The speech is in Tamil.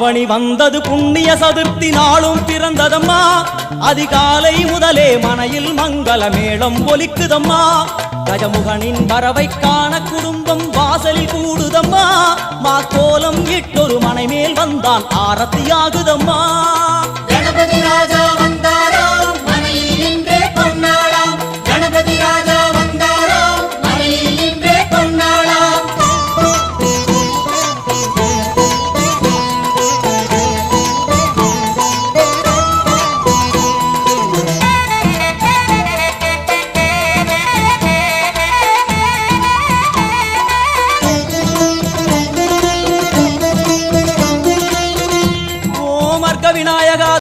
ஆவணி வந்தது புண்ணிய சதுர்த்தி நாளும் பிறந்ததம்மா. அதிகாலை முதலே மனையில் மங்கள மேளம் ஒலிக்குதம்மா. கஜமுகனின் வரவை காண குடும்பம் வாசலில் கூடுதம்மா. கோலம் இட்டொரு மனை மேல் வந்தான் ஆரத்தியாகுதம்மா.